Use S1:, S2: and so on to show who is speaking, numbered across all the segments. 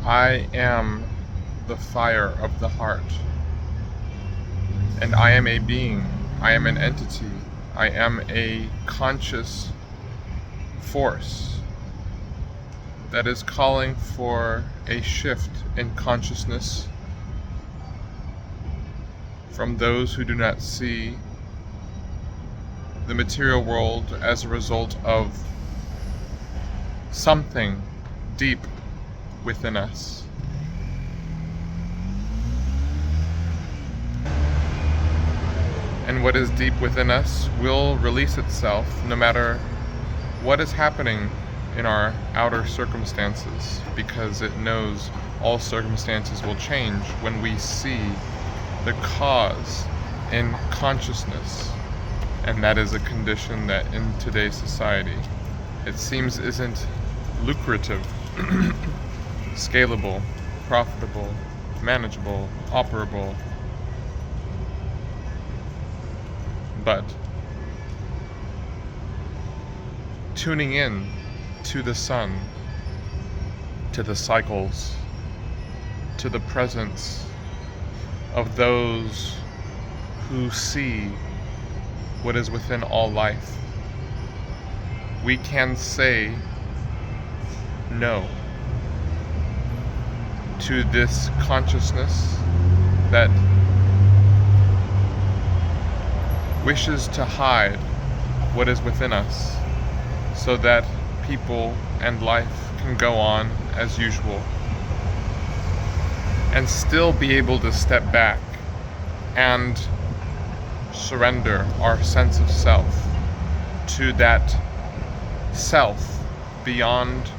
S1: I am the fire of the heart, and I am a being, I am an entity, I am a conscious force that is calling for a shift in consciousness from those who do not see the material world as a result of something deep within us. And what is deep within us will release itself no matter what is happening in our outer circumstances, because it knows all circumstances will change when we see the cause in consciousness. And that is a condition that in today's society it seems isn't lucrative, scalable, profitable, manageable, operable. But tuning in to the sun, to the cycles, to the presence of those who see what is within all life, we can say no to this consciousness that wishes to hide what is within us so that people and life can go on as usual, and still be able to step back and surrender our sense of self to that self beyond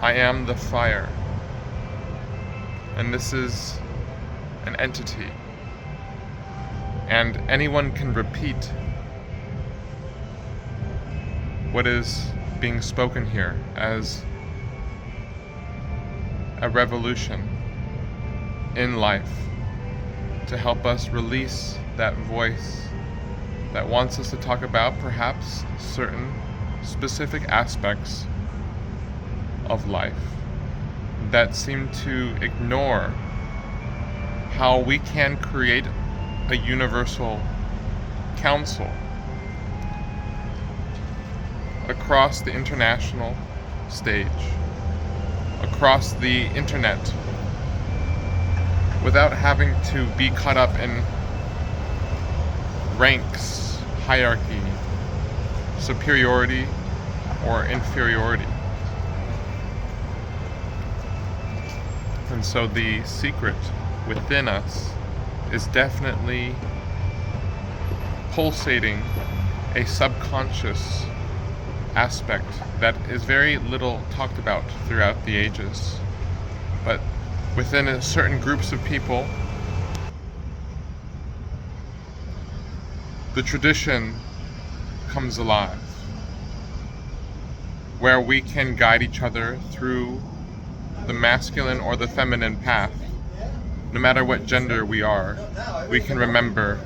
S1: I am the fire, and this is an entity, and anyone can repeat what is being spoken here as a revolution in life to help us release that voice that wants us to talk about perhaps certain specific aspects of life that seem to ignore how we can create a universal council across the international stage, across the internet, without having to be caught up in ranks, hierarchy, superiority, or inferiority. And so the secret within us is definitely pulsating a subconscious aspect that is very little talked about throughout the ages. But within certain groups of people, the tradition comes alive, where we can guide each other through the masculine or the feminine path. No matter what gender we are, we can remember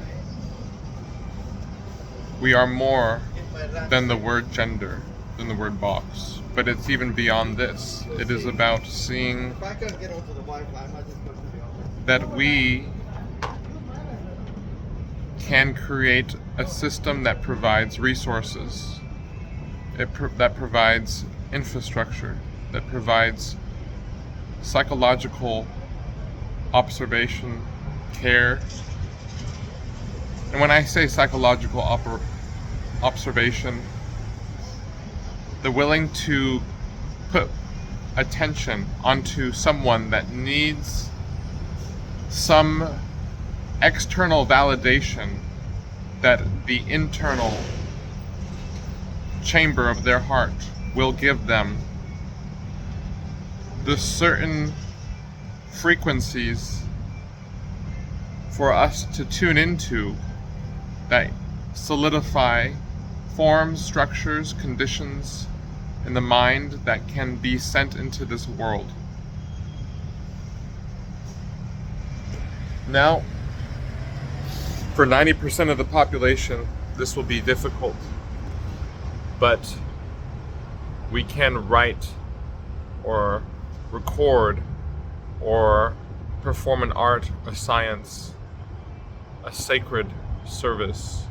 S1: we are more than the word gender, than the word box. But it's even beyond this. It is about seeing that we can create a system that provides resources, that provides infrastructure, that provides psychological observation, care. And when I say psychological observation, the willing to put attention onto someone that needs some external validation that the internal chamber of their heart will give them, the certain frequencies for us to tune into that solidify forms, structures, conditions in the mind that can be sent into this world. Now, for 90% of the population, this will be difficult, but we can write or record or perform an art, a science, a sacred service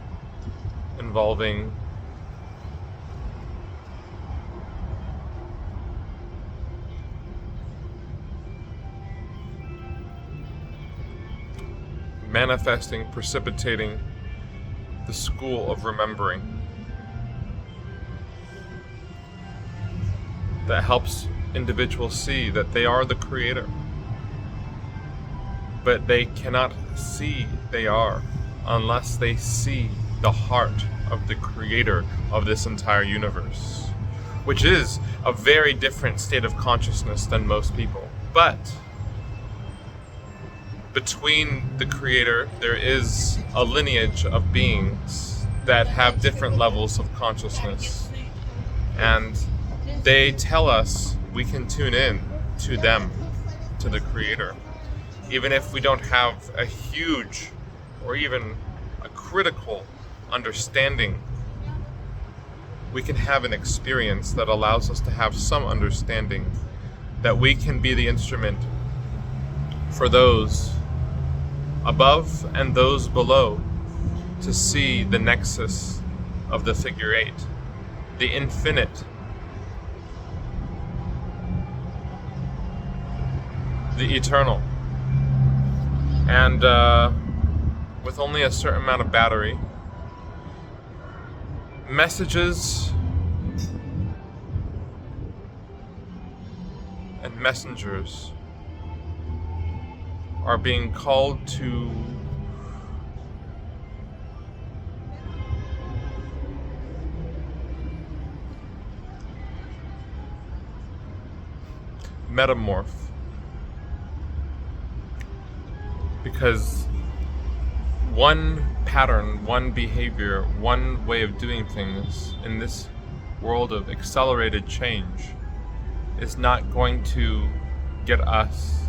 S1: involving manifesting, precipitating the school of remembering that helps individuals see that they are the creator, but they cannot see they are unless they see the heart of the creator of this entire universe, which is a very different state of consciousness than most people. But between the creator, there is a lineage of beings that have different levels of consciousness, and they tell us we can tune in to them, to the creator. Even if we don't have a huge or even a critical understanding, we can have an experience that allows us to have some understanding that we can be the instrument for those above and those below to see the nexus of the figure eight, the infinite, the eternal. And with only a certain amount of battery, messages and messengers are being called to metamorph, because one pattern, one behavior, one way of doing things in this world of accelerated change is not going to get us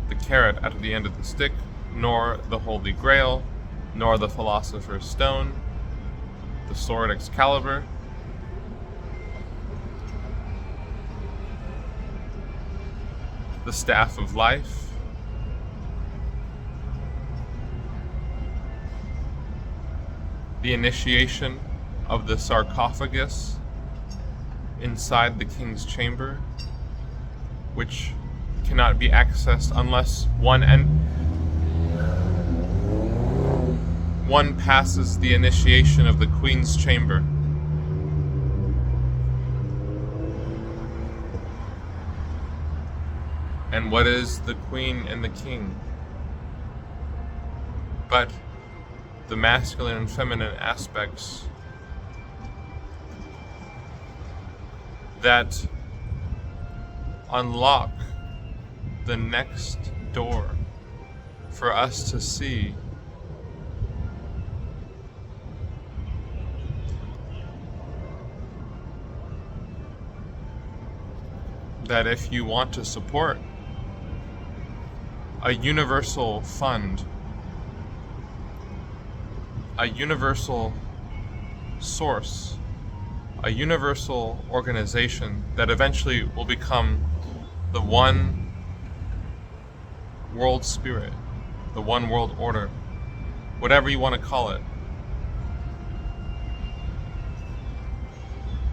S1: the carrot out of the end of the stick, nor the Holy Grail, nor the Philosopher's Stone, the sword Excalibur. The Staff of Life. The initiation of the sarcophagus inside the king's chamber, which cannot be accessed unless one passes the initiation of the queen's chamber. And what is the queen and the king but the masculine and feminine aspects that unlock the next door for us to see that if you want to support a universal fund, a universal source, a universal organization that eventually will become the one world spirit, the one world order, whatever you want to call it.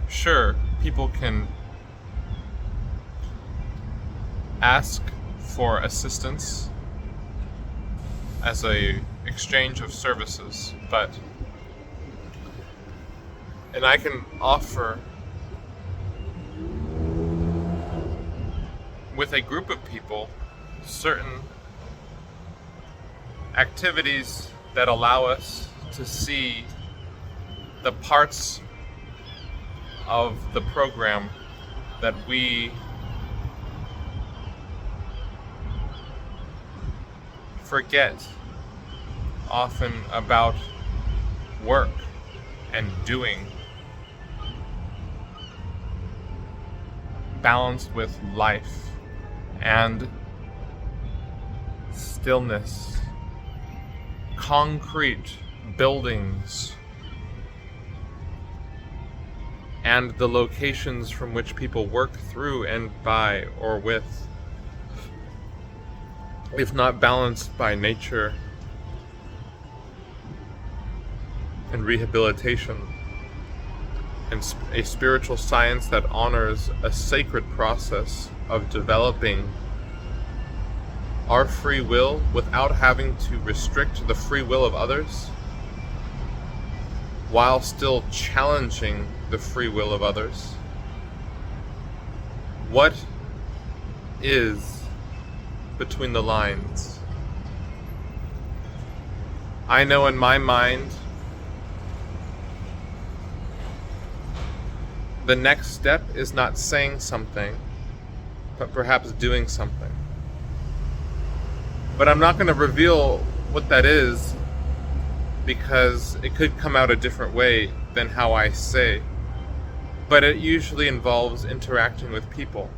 S1: Sure, people can ask for assistance as a exchange of services, and I can offer with a group of people certain activities that allow us to see the parts of the program that we forget often about work and doing, balanced with life and stillness, concrete buildings, and the locations from which people work through and by or with, if not balanced by nature and rehabilitation, and a spiritual science that honors a sacred process of developing our free will without having to restrict the free will of others, while still challenging the free will of others. What is between the lines? I know in my mind the next step is not saying something, but perhaps doing something. But I'm not going to reveal what that is, because it could come out a different way than how I say. But it usually involves interacting with people,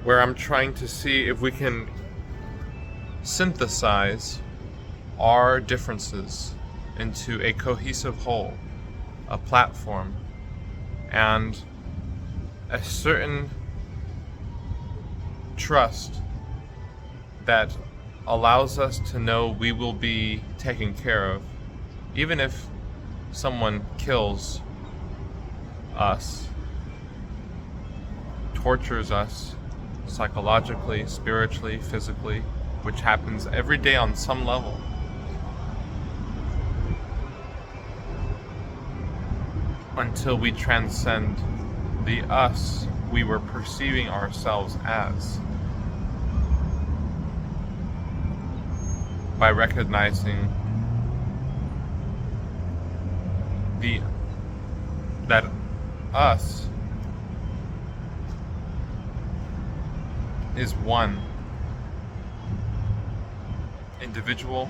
S1: where I'm trying to see if we can synthesize our differences into a cohesive whole, a platform, and a certain trust that allows us to know we will be taken care of, even if someone kills us, tortures us psychologically, spiritually, physically, which happens every day on some level. Until we transcend the us we were perceiving ourselves as, by recognizing that us is one individual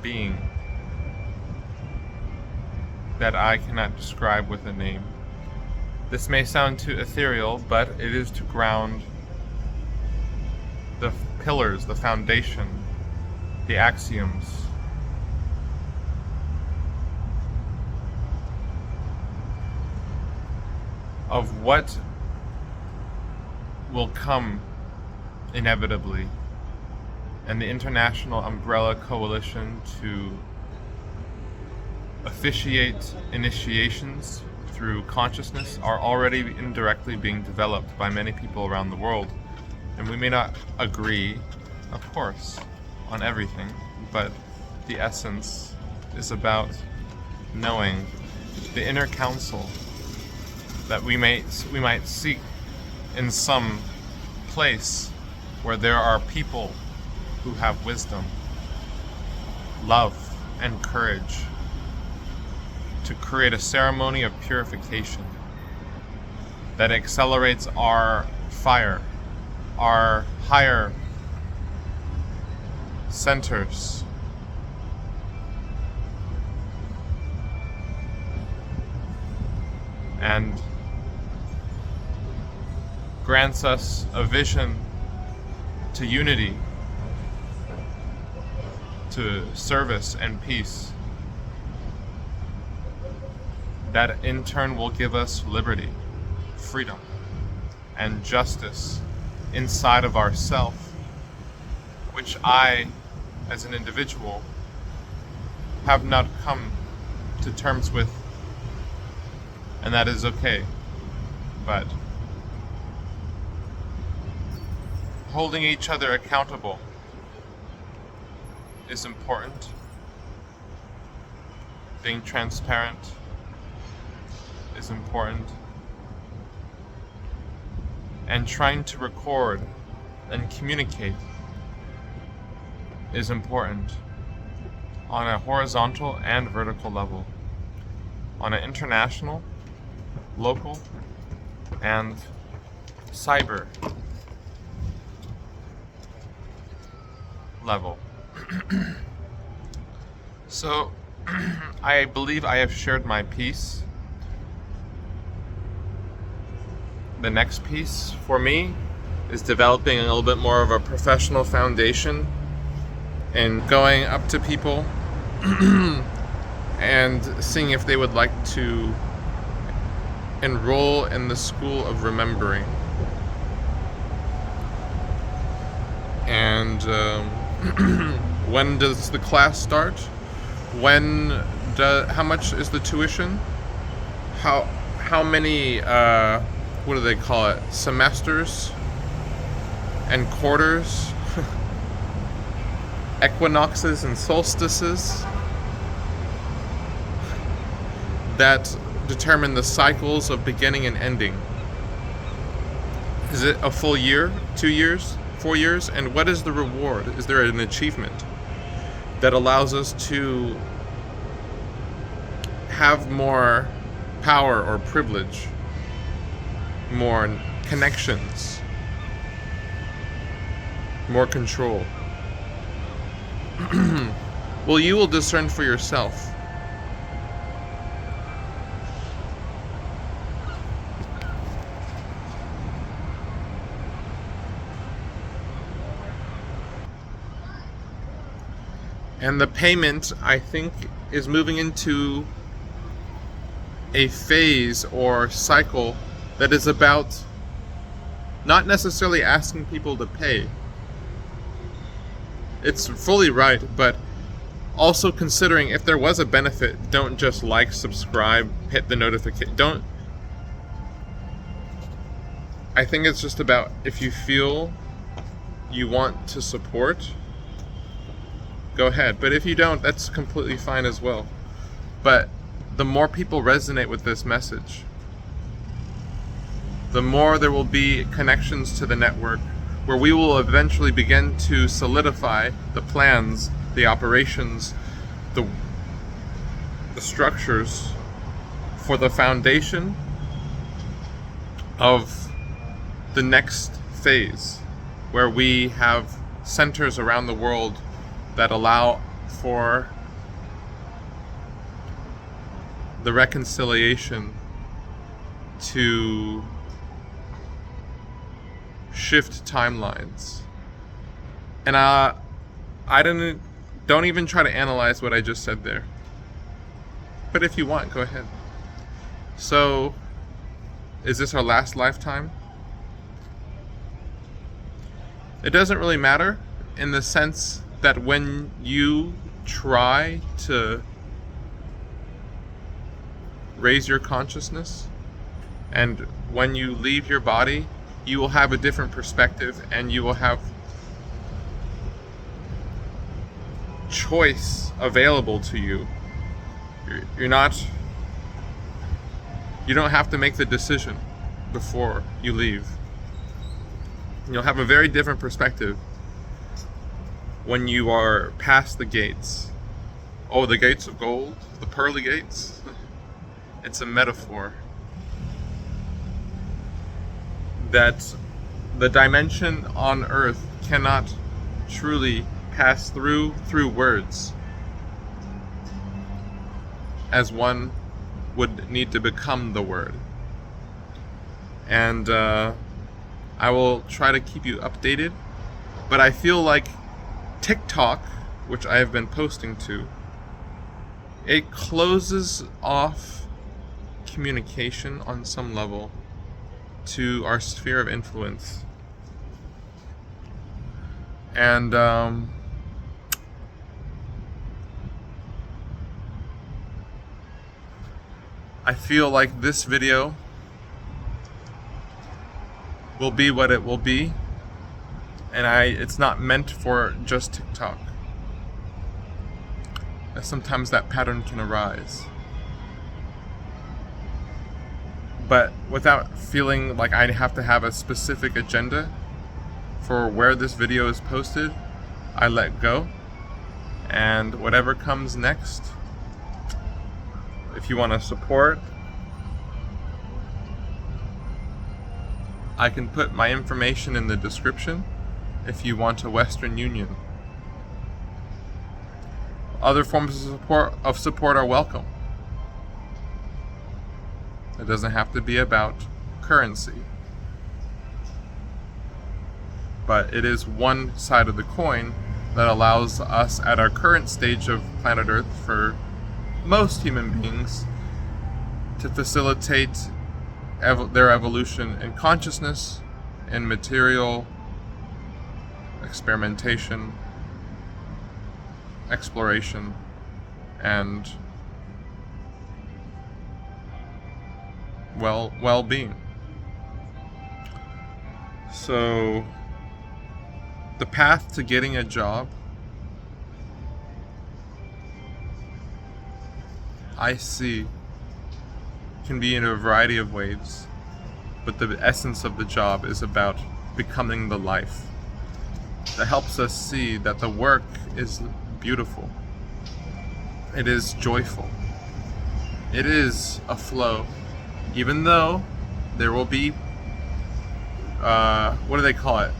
S1: being that I cannot describe with a name. This may sound too ethereal, but it is to ground the pillars, the foundation, the axioms of what will come inevitably, and the international umbrella coalition to officiate initiations through consciousness are already indirectly being developed by many people around the world. And we may not agree, of course, on everything, but the essence is about knowing the inner counsel that we might seek in some place where there are people who have wisdom, love, and courage to create a ceremony of purification that accelerates our fire, our higher centers, and grants us a vision to unity, to service and peace, that in turn will give us liberty, freedom, and justice inside of ourself, which I, as an individual, have not come to terms with, and that is okay. But holding each other accountable is important. Being transparent is important. And trying to record and communicate is important on a horizontal and vertical level, on an international, local, and cyber level. So, I believe I have shared my piece. The next piece for me is developing a little bit more of a professional foundation and going up to people and seeing if they would like to enroll in the School of Remembering. And when does the class start? How much is the tuition? How many what do they call it? Semesters and quarters? Equinoxes and solstices that determine the cycles of beginning and ending. Is it a full year, 2 years, 4 years? And what is the reward? Is there an achievement that allows us to have more power or privilege, more connections, more control? Well, you will discern for yourself. And the payment, I think, is moving into a phase or cycle that is about not necessarily asking people to pay. It's fully right, but also considering if there was a benefit, don't just like, subscribe, hit the notification. Don't. I think it's just about if you feel you want to support, go ahead. But if you don't, that's completely fine as well. But the more people resonate with this message, the more there will be connections to the network where we will eventually begin to solidify the plans, the operations, the structures for the foundation of the next phase, where we have centers around the world that allow for the reconciliation to shift timelines. And don't even try to analyze what I just said there. But if you want, go ahead. So, is this our last lifetime? It doesn't really matter, in the sense that when you try to raise your consciousness, and when you leave your body, you will have a different perspective, and you will have choice available to you. You don't have to make the decision before you leave. You'll have a very different perspective when you are past the gates. Oh, the gates of gold, the pearly gates. It's a metaphor that the dimension on earth cannot truly pass through words, as one would need to become the word. And I will try to keep you updated, but I feel like TikTok, which I have been posting to, it closes off communication on some level to our sphere of influence. And I feel like this video will be what it will be, and it's not meant for just TikTok. Sometimes that pattern can arise. But without feeling like I have to have a specific agenda for where this video is posted, I let go. And whatever comes next, if you want to support, I can put my information in the description if you want a Western Union. Other forms of support are welcome. It doesn't have to be about currency. but it is one side of the coin that allows us at our current stage of planet Earth, for most human beings, to facilitate their evolution in consciousness, in material experimentation, exploration, and well-being. So the path to getting a job, I see, can be in a variety of ways, but the essence of the job is about becoming the life that helps us see that the work is beautiful, it is joyful, it is a flow, even though there will be what do they call it,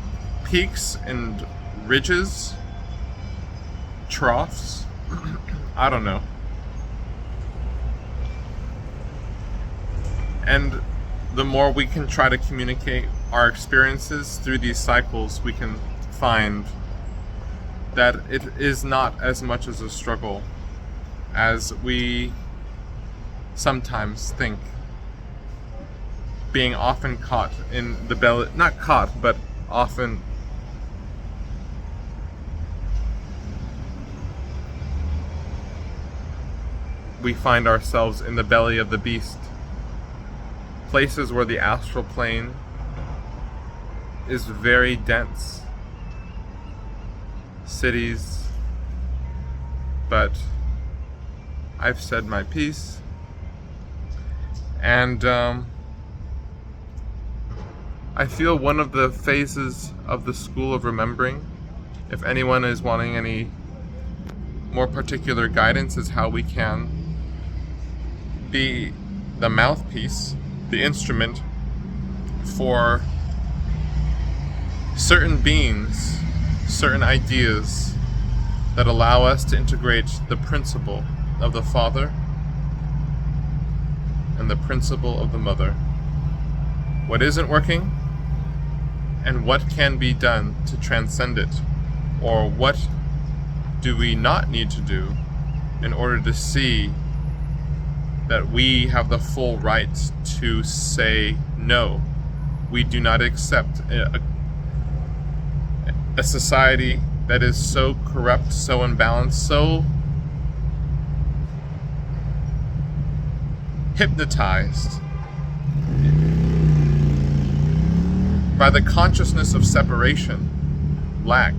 S1: peaks and ridges, troughs, I don't know. And the more we can try to communicate our experiences through these cycles, we can find that it is not as much as a struggle as we sometimes think. Being often caught in the belly, not caught, but often we find ourselves in the belly of the beast. Places where the astral plane is very dense. Cities. But I've said my piece. And I feel one of the phases of the School of Remembering, if anyone is wanting any more particular guidance, is how we can be the mouthpiece, the instrument for certain beings, certain ideas that allow us to integrate the principle of the Father and the principle of the Mother. What isn't working and what can be done to transcend it, or what do we not need to do in order to see that we have the full right to say no. We do not accept a society that is so corrupt, so unbalanced, so hypnotized by the consciousness of separation, lack,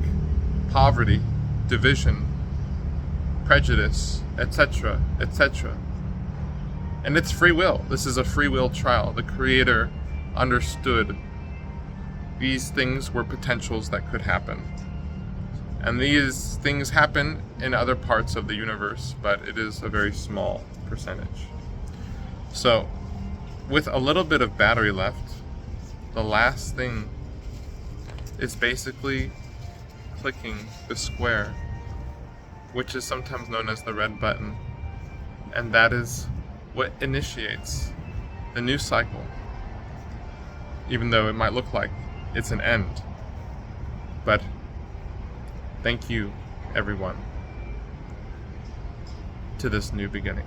S1: poverty, division, prejudice, etc., etc. And it's free will. This is a free will trial. The Creator understood these things were potentials that could happen. And these things happen in other parts of the universe, but it is a very small percentage. So, with a little bit of battery left, the last thing is basically clicking the square, which is sometimes known as the red button. And that is what initiates the new cycle, even though it might look like it's an end. But thank you, everyone, to this new beginning.